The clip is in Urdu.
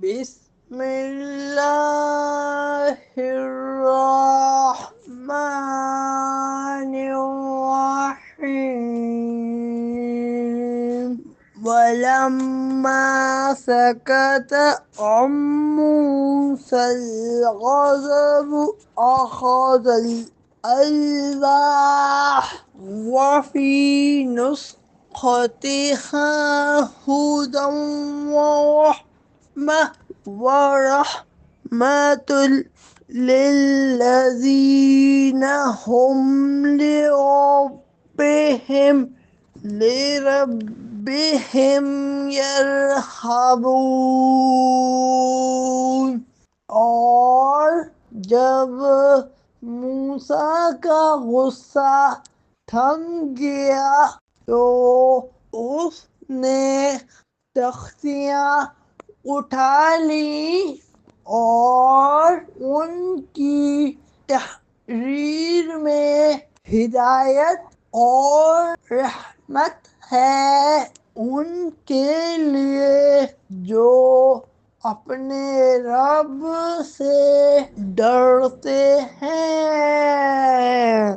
بسم الله الرحمن الرحيم ولما سكت عن موسى الغضب أخذ الألواح وفي نسختها هدى ورحمة للذين هم لربهم يرهبون۔ اور جب موسیٰ کا غصہ تھم گیا تو اس نے تختیاں اٹھا لی اور ان کی تحریر میں ہدایت اور رحمت ہے ان کے لیے جو اپنے رب سے ڈرتے ہیں۔